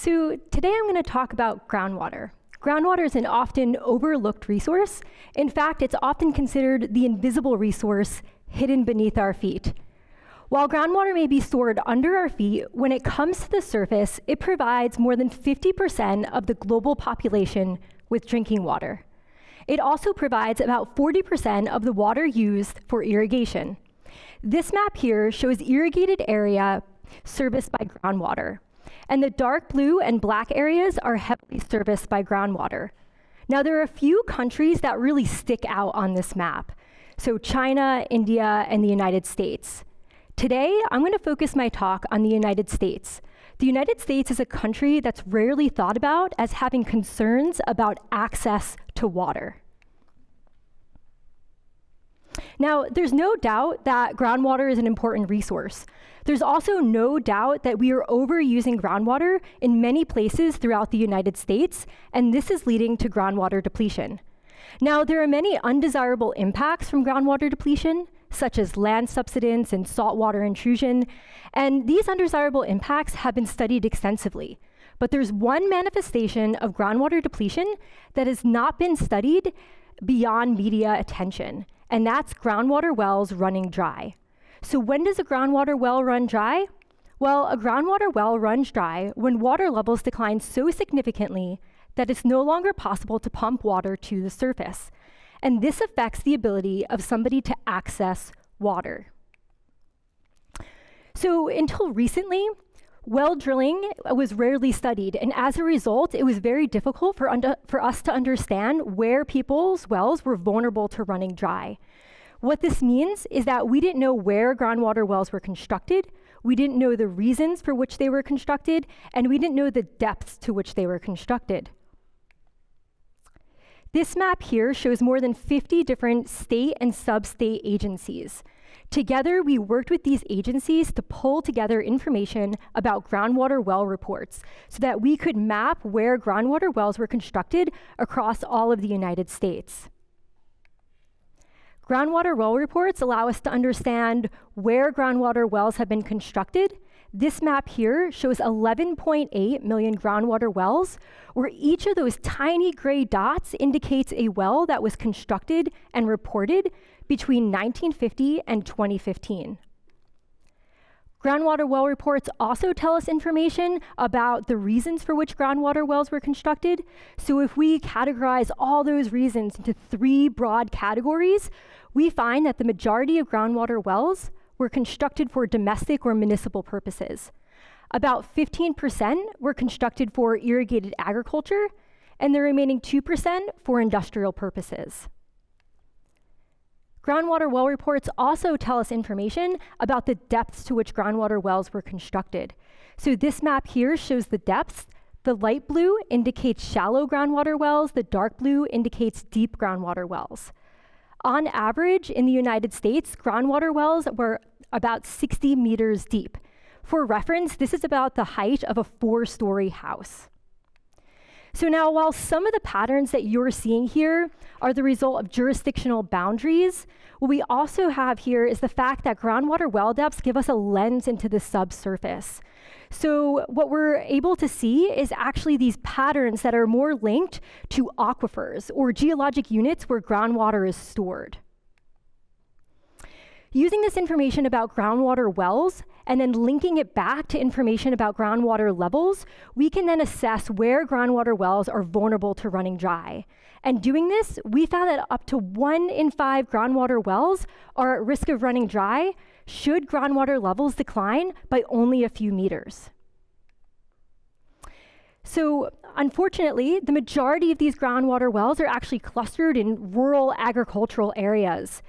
So today I'm going to talk about groundwater. Groundwater is an often overlooked resource. In fact, it's often considered the invisible resource hidden beneath our feet. While groundwater may be stored under our feet, when it comes to the surface, it provides more than 50% of the global population with drinking water. It also provides about 40% of the water used for irrigation. This map here shows irrigated area serviced by groundwater. And the dark blue and black areas are heavily serviced by groundwater. Now, there are a few countries that really stick out on this map. So China, India, and the United States. Today, I'm going to focus my talk on the United States. The United States is a country that's rarely thought about as having concerns about access to water. Now, there's no doubt that groundwater is an important resource. There's also no doubt that we are overusing groundwater in many places throughout the United States, and this is leading to groundwater depletion. Now, there are many undesirable impacts from groundwater depletion, such as land subsidence and saltwater intrusion, and these undesirable impacts have been studied extensively. But there's one manifestation of groundwater depletion that has not been studied beyond media attention, and that's groundwater wells running dry. So when does a groundwater well run dry? Well, a groundwater well runs dry when water levels decline so significantly that it's no longer possible to pump water to the surface. And this affects the ability of somebody to access water. So until recently, well drilling was rarely studied, and as a result, it was very difficult for us to understand where people's wells were vulnerable to running dry. What this means is that we didn't know where groundwater wells were constructed, we didn't know the reasons for which they were constructed, and we didn't know the depths to which they were constructed. This map here shows more than 50 different state and sub-state agencies. Together, we worked with these agencies to pull together information about groundwater well reports so that we could map where groundwater wells were constructed across all of the United States. Groundwater well reports allow us to understand where groundwater wells have been constructed. This map here shows 11.8 million groundwater wells, where each of those tiny gray dots indicates a well that was constructed and reported between 1950 and 2015. Groundwater well reports also tell us information about the reasons for which groundwater wells were constructed. So if we categorize all those reasons into 3 broad categories, we find that the majority of groundwater wells were constructed for domestic or municipal purposes. About 15% were constructed for irrigated agriculture, and the remaining 2% for industrial purposes. Groundwater well reports also tell us information about the depths to which groundwater wells were constructed. So this map here shows the depths. The light blue indicates shallow groundwater wells, the dark blue indicates deep groundwater wells. On average, in the United States, groundwater wells were about 60 meters deep. For reference, this is about the height of a 4-story house. So now, while some of the patterns that you're seeing here are the result of jurisdictional boundaries, what we also have here is the fact that groundwater well depths give us a lens into the subsurface. So what we're able to see is actually these patterns that are more linked to aquifers or geologic units where groundwater is stored. Using this information about groundwater wells and then linking it back to information about groundwater levels, we can then assess where groundwater wells are vulnerable to running dry. And doing this, we found that up to 1 in 5 groundwater wells are at risk of running dry should groundwater levels decline by only a few meters. So unfortunately, the majority of these groundwater wells are actually clustered in rural agricultural areas.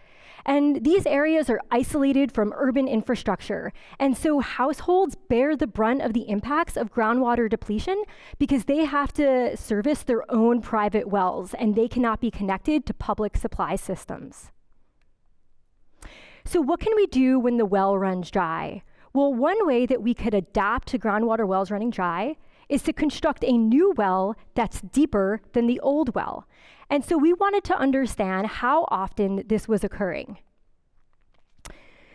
And these areas are isolated from urban infrastructure. And so households bear the brunt of the impacts of groundwater depletion because they have to service their own private wells and they cannot be connected to public supply systems. So what can we do when the well runs dry? Well, one way that we could adapt to groundwater wells running dry is to construct a new well that's deeper than the old well. And so we wanted to understand how often this was occurring.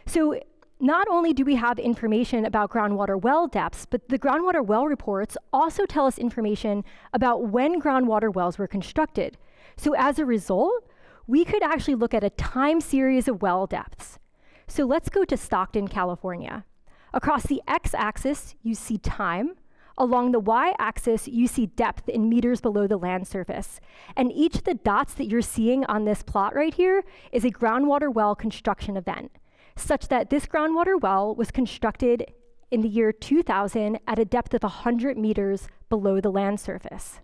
So not only do we have information about groundwater well depths, but the groundwater well reports also tell us information about when groundwater wells were constructed. So as a result, we could actually look at a time series of well depths. So let's go to Stockton, California. Across the x-axis, you see time. Along the y-axis, you see depth in meters below the land surface. And each of the dots that you're seeing on this plot right here is a groundwater well construction event, such that this groundwater well was constructed in the year 2000 at a depth of 100 meters below the land surface.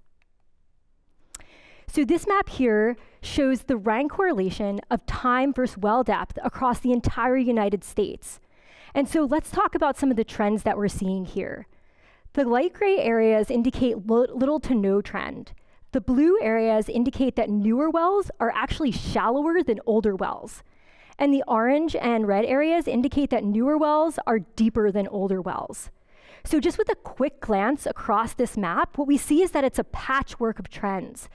So this map here shows the rank correlation of time versus well depth across the entire United States. And so let's talk about some of the trends that we're seeing here. The light gray areas indicate little to no trend. The blue areas indicate that newer wells are actually shallower than older wells. And the orange and red areas indicate that newer wells are deeper than older wells. So just with a quick glance across this map, what we see is that it's a patchwork of trends.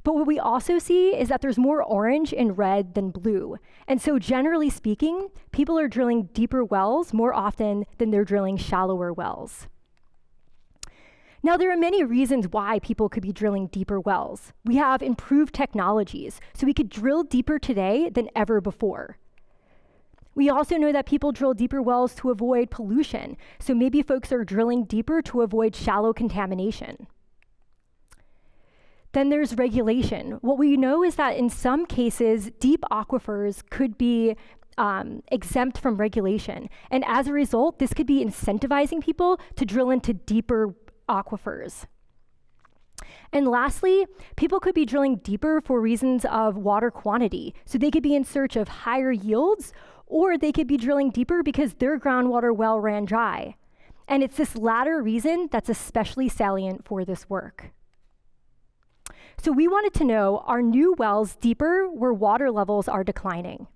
But what we also see is that there's more orange and red than blue. And so generally speaking, people are drilling deeper wells more often than they're drilling shallower wells. Now, there are many reasons why people could be drilling deeper wells. We have improved technologies, so we could drill deeper today than ever before. We also know that people drill deeper wells to avoid pollution, so maybe folks are drilling deeper to avoid shallow contamination. Then there's regulation. What we know is that in some cases, deep aquifers could be exempt from regulation. And as a result, this could be incentivizing people to drill into deeper aquifers. And lastly, people could be drilling deeper for reasons of water quantity. So they could be in search of higher yields, or they could be drilling deeper because their groundwater well ran dry. And it's this latter reason that's especially salient for this work. So we wanted to know, are new wells deeper where water levels are declining?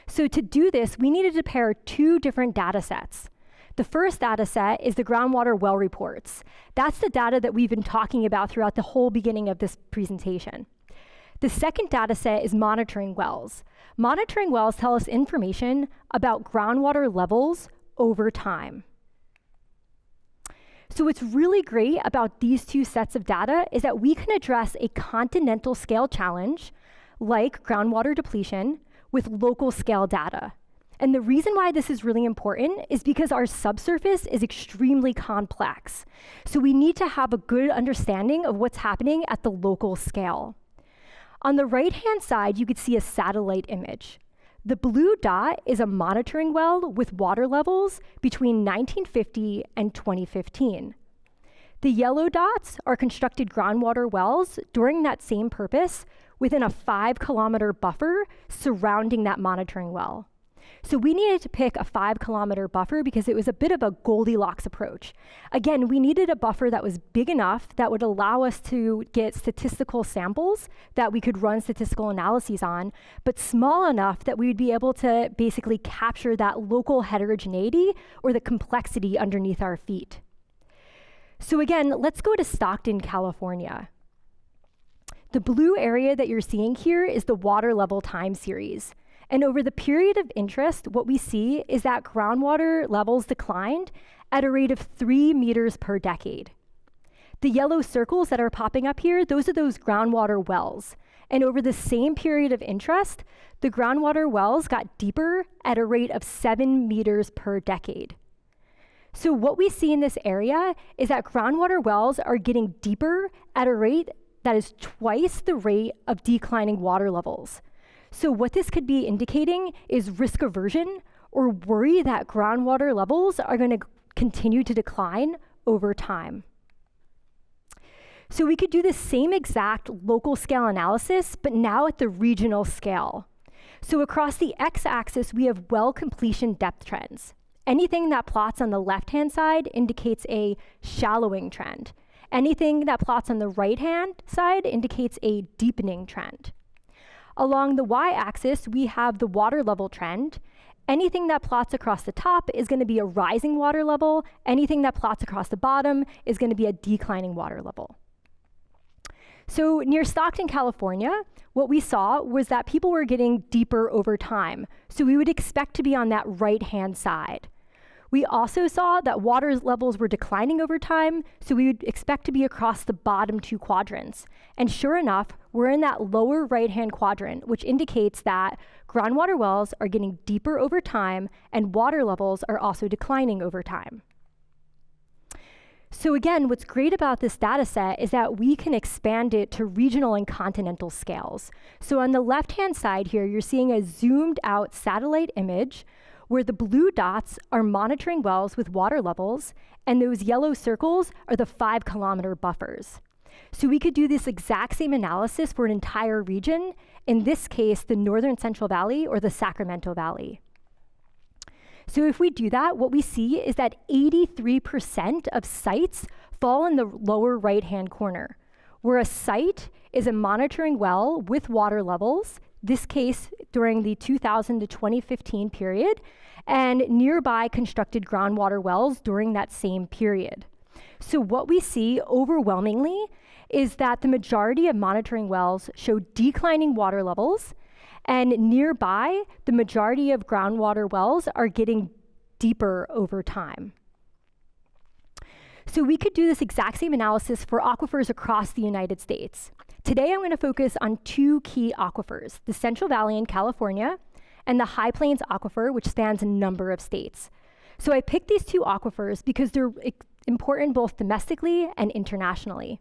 So to do this, we needed to pair two different data sets. The first data set is the groundwater well reports. That's the data that we've been talking about throughout the whole beginning of this presentation. The second data set is monitoring wells. Monitoring wells tell us information about groundwater levels over time. So what's really great about these two sets of data is that we can address a continental scale challenge like groundwater depletion with local scale data. And the reason why this is really important is because our subsurface is extremely complex. So we need to have a good understanding of what's happening at the local scale. On the right-hand side, you could see a satellite image. The blue dot is a monitoring well with water levels between 1950 and 2015. The yellow dots are constructed groundwater wells during that same purpose within a 5-kilometer buffer surrounding that monitoring well. So we needed to pick a 5-kilometer buffer because it was a bit of a Goldilocks approach. Again, we needed a buffer that was big enough that would allow us to get statistical samples that we could run statistical analyses on, but small enough that we would be able to basically capture that local heterogeneity or the complexity underneath our feet. So again, let's go to Stockton, California. The blue area that you're seeing here is the water level time series. And over the period of interest, what we see is that groundwater levels declined at a rate of 3 meters per decade. The yellow circles that are popping up here, those are those groundwater wells. And over the same period of interest, the groundwater wells got deeper at a rate of 7 meters per decade. So what we see in this area is that groundwater wells are getting deeper at a rate that is twice the rate of declining water levels. So what this could be indicating is risk aversion or worry that groundwater levels are going to continue to decline over time. So we could do the same exact local scale analysis, but now at the regional scale. So across the x-axis, we have well completion depth trends. Anything that plots on the left-hand side indicates a shallowing trend. Anything that plots on the right-hand side indicates a deepening trend. Along the y-axis, we have the water level trend. Anything that plots across the top is going to be a rising water level. Anything that plots across the bottom is going to be a declining water level. So near Stockton, California, what we saw was that people were getting deeper over time. So we would expect to be on that right-hand side. We also saw that water levels were declining over time, so we would expect to be across the bottom 2 quadrants. And sure enough, we're in that lower right-hand quadrant, which indicates that groundwater wells are getting deeper over time and water levels are also declining over time. So again, what's great about this data set is that we can expand it to regional and continental scales. So on the left-hand side here, you're seeing a zoomed out satellite image where the blue dots are monitoring wells with water levels, and those yellow circles are the 5-kilometer buffers. So we could do this exact same analysis for an entire region, in this case, the Northern Central Valley or the Sacramento Valley. So if we do that, what we see is that 83% of sites fall in the lower right-hand corner, where a site is a monitoring well with water levels, this case during the 2000 to 2015 period, and nearby constructed groundwater wells during that same period. So what we see overwhelmingly is that the majority of monitoring wells show declining water levels, and nearby, the majority of groundwater wells are getting deeper over time. So we could do this exact same analysis for aquifers across the United States. Today, I'm going to focus on 2 key aquifers, the Central Valley in California and the High Plains Aquifer, which spans a number of states. So I picked these 2 aquifers because they're important both domestically and internationally.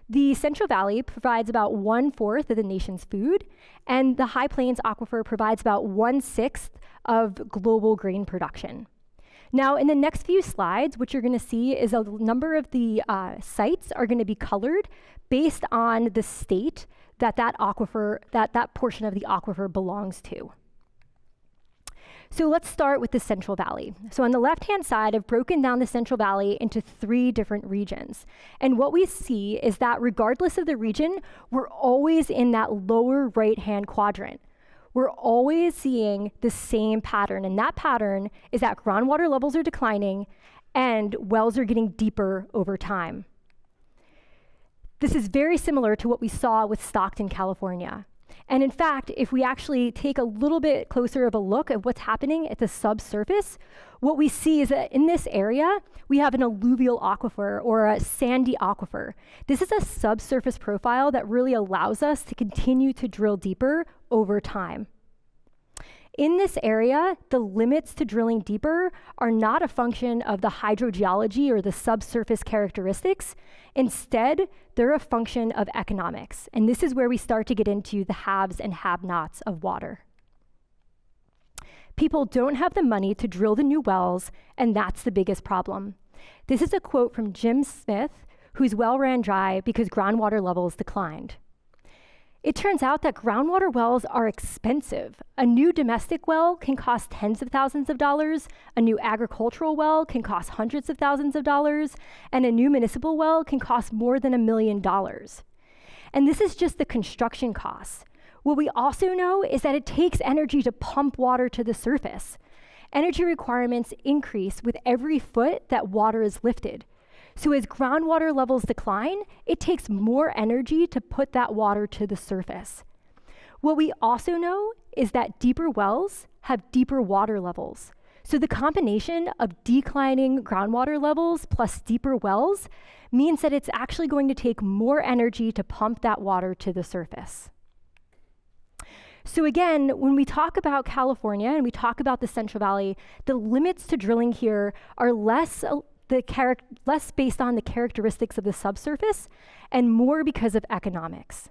The Central Valley provides about 1/4 of the nation's food, and the High Plains Aquifer provides about 1/6 of global grain production. Now, in the next few slides, what you're going to see is a number of the sites are going to be colored based on the state that that portion of the aquifer belongs to. So let's start with the Central Valley. So on the left-hand side, I've broken down the Central Valley into 3 different regions. And what we see is that regardless of the region, we're always in that lower right-hand quadrant. We're always seeing the same pattern, and that pattern is that groundwater levels are declining and wells are getting deeper over time. This is very similar to what we saw with Stockton, California. And in fact, if we actually take a little bit closer of a look at what's happening at the subsurface, what we see is that in this area, we have an alluvial aquifer or a sandy aquifer. This is a subsurface profile that really allows us to continue to drill deeper over time. In this area, the limits to drilling deeper are not a function of the hydrogeology or the subsurface characteristics. Instead, they're a function of economics. And this is where we start to get into the haves and have-nots of water. People don't have the money to drill the new wells, and that's the biggest problem. This is a quote from Jim Smith, whose well ran dry because groundwater levels declined. It turns out that groundwater wells are expensive. A new domestic well can cost tens of thousands of dollars, a new agricultural well can cost hundreds of thousands of dollars, and a new municipal well can cost more than $1 million. And this is just the construction costs. What we also know is that it takes energy to pump water to the surface. Energy requirements increase with every foot that water is lifted. So as groundwater levels decline, it takes more energy to put that water to the surface. What we also know is that deeper wells have deeper water levels. So the combination of declining groundwater levels plus deeper wells means that it's actually going to take more energy to pump that water to the surface. So again, when we talk about California and we talk about the Central Valley, the limits to drilling here are less based on the characteristics of the subsurface and more because of economics.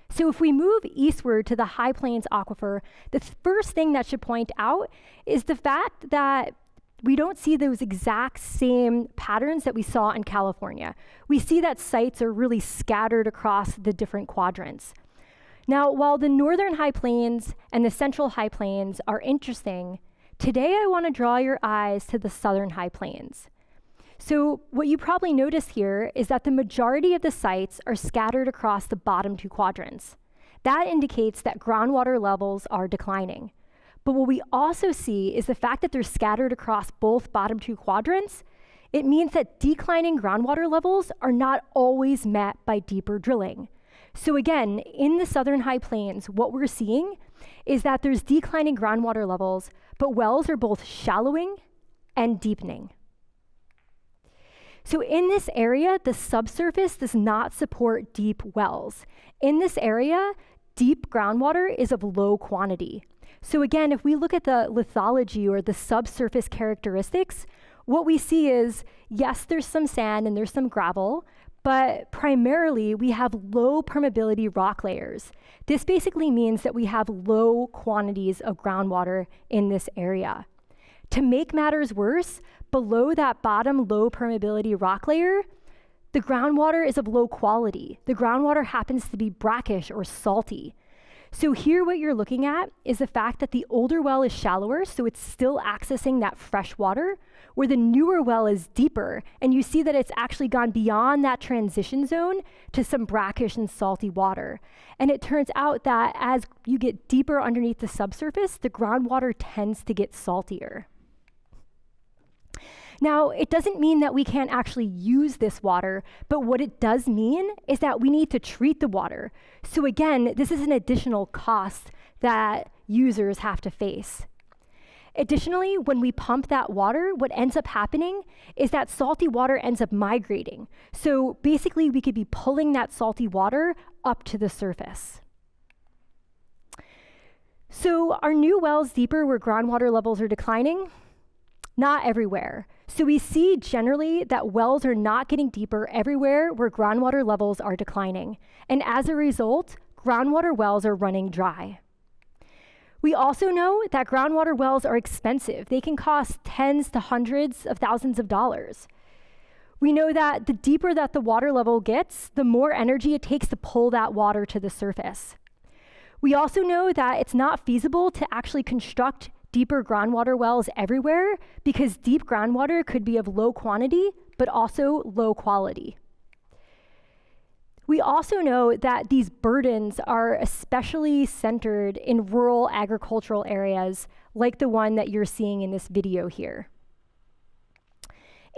So if we move eastward to the High Plains Aquifer, the first thing that should point out is the fact that we don't see those exact same patterns that we saw in California. We see that sites are really scattered across the different quadrants. Now, while the northern High Plains and the central High Plains are interesting, today I want to draw your eyes to the southern High Plains. So what you probably notice here is that the majority of the sites are scattered across the bottom 2 quadrants. That indicates that groundwater levels are declining. But what we also see is the fact that they're scattered across both bottom 2 quadrants. It means that declining groundwater levels are not always met by deeper drilling. So again, in the southern High Plains, what we're seeing is that there's declining groundwater levels, but wells are both shallowing and deepening. So in this area, the subsurface does not support deep wells. In this area, deep groundwater is of low quantity. So again, if we look at the lithology or the subsurface characteristics, what we see is, yes, there's some sand and there's some gravel, but primarily we have low permeability rock layers. This basically means that we have low quantities of groundwater in this area. To make matters worse, below that bottom low permeability rock layer, the groundwater is of low quality. The groundwater happens to be brackish or salty. So here what you're looking at is the fact that the older well is shallower, so it's still accessing that fresh water, where the newer well is deeper, and you see that it's actually gone beyond that transition zone to some brackish and salty water. And it turns out that as you get deeper underneath the subsurface, the groundwater tends to get saltier. Now, it doesn't mean that we can't actually use this water, but what it does mean is that we need to treat the water. So again, this is an additional cost that users have to face. Additionally, when we pump that water, what ends up happening is that salty water ends up migrating. So basically, we could be pulling that salty water up to the surface. So are new wells deeper where groundwater levels are declining? Not everywhere. So we see generally that wells are not getting deeper everywhere where groundwater levels are declining. And as a result, groundwater wells are running dry. We also know that groundwater wells are expensive. They can cost tens to hundreds of thousands of dollars. We know that the deeper that the water level gets, the more energy it takes to pull that water to the surface. We also know that it's not feasible to actually construct deeper groundwater wells everywhere because deep groundwater could be of low quantity, but also low quality. We also know that these burdens are especially centered in rural agricultural areas like the one that you're seeing in this video here.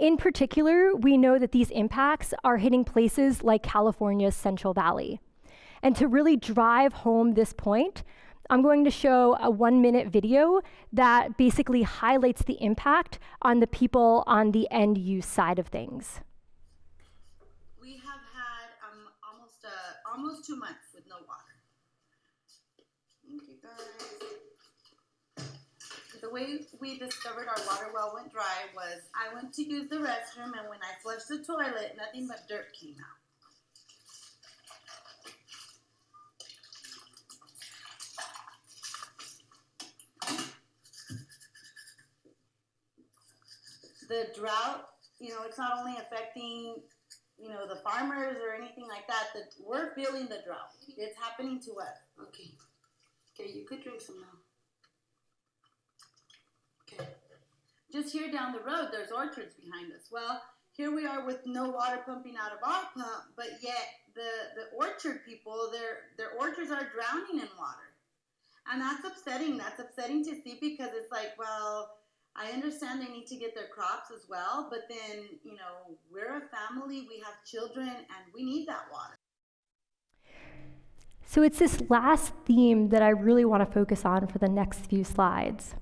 In particular, we know that these impacts are hitting places like California's Central Valley. And to really drive home this point, I'm going to show a 1-minute video that basically highlights the impact on the people on the end use side of things. We have had almost 2 months with no water. Thank you guys. The way we discovered our water well went dry was I went to use the restroom, and when I flushed the toilet, nothing but dirt came out. The drought, it's not only affecting, the farmers or anything like that. We're feeling the drought. It's happening to us. Okay, you could drink some now. Okay. Just here down the road, there's orchards behind us. Well, here we are with no water pumping out of our pump, but yet the orchard people, their orchards are drowning in water. And that's upsetting. That's upsetting to see because it's like, well, I understand they need to get their crops as well, but then, we're a family, we have children, and we need that water. So it's this last theme that I really want to focus on for the next few slides.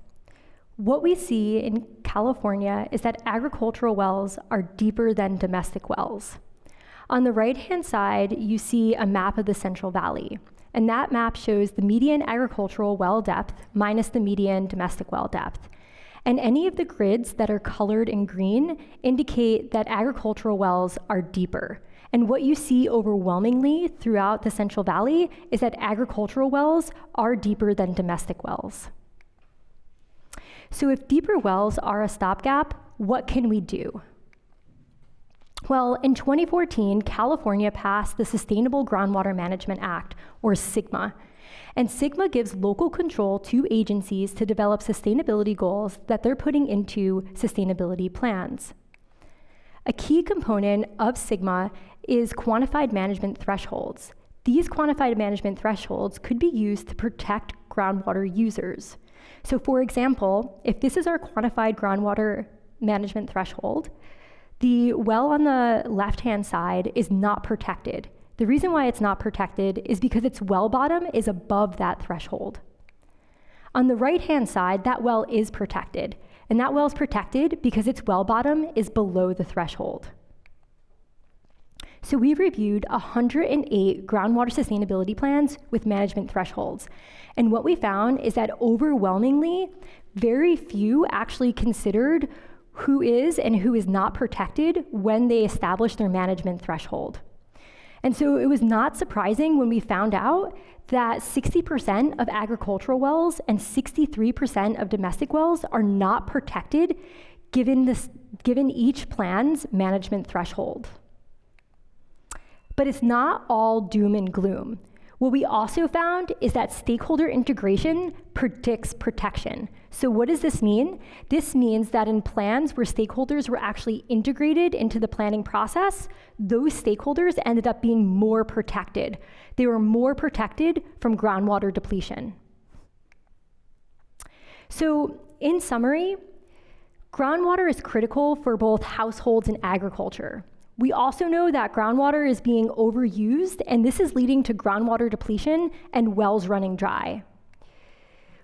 What we see in California is that agricultural wells are deeper than domestic wells. On the right-hand side, you see a map of the Central Valley, and that map shows the median agricultural well depth minus the median domestic well depth. And any of the grids that are colored in green indicate that agricultural wells are deeper. And what you see overwhelmingly throughout the Central Valley is that agricultural wells are deeper than domestic wells. So if deeper wells are a stopgap, what can we do? Well, in 2014, California passed the Sustainable Groundwater Management Act, or SGMA. And SGMA gives local control to agencies to develop sustainability goals that they're putting into sustainability plans. A key component of SGMA is quantified management thresholds. These quantified management thresholds could be used to protect groundwater users. So for example, if this is our quantified groundwater management threshold, the well on the left-hand side is not protected. The reason why it's not protected is because its well bottom is above that threshold. On the right-hand side, that well is protected, and that well is protected because its well bottom is below the threshold. So we reviewed 108 groundwater sustainability plans with management thresholds. And what we found is that overwhelmingly, very few actually considered who is and who is not protected when they established their management threshold. And so it was not surprising when we found out that 60% of agricultural wells and 63% of domestic wells are not protected given each plan's management threshold. But it's not all doom and gloom. What we also found is that stakeholder integration predicts protection. So what does this mean? This means that in plans where stakeholders were actually integrated into the planning process, those stakeholders ended up being more protected. They were more protected from groundwater depletion. So in summary, groundwater is critical for both households and agriculture. We also know that groundwater is being overused, and this is leading to groundwater depletion and wells running dry.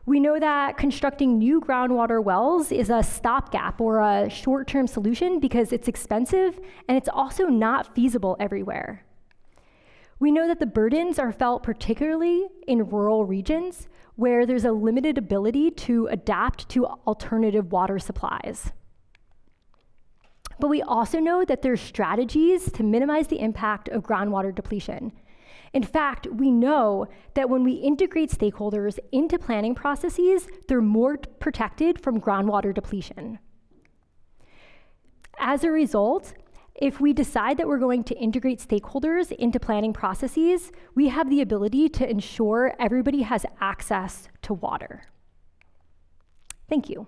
We know that constructing new groundwater wells is a stopgap or a short-term solution because it's expensive and it's also not feasible everywhere. We know that the burdens are felt particularly in rural regions where there's a limited ability to adapt to alternative water supplies. But we also know that there's strategies to minimize the impact of groundwater depletion. In fact, we know that when we integrate stakeholders into planning processes, they're more protected from groundwater depletion. As a result, if we decide that we're going to integrate stakeholders into planning processes, we have the ability to ensure everybody has access to water. Thank you.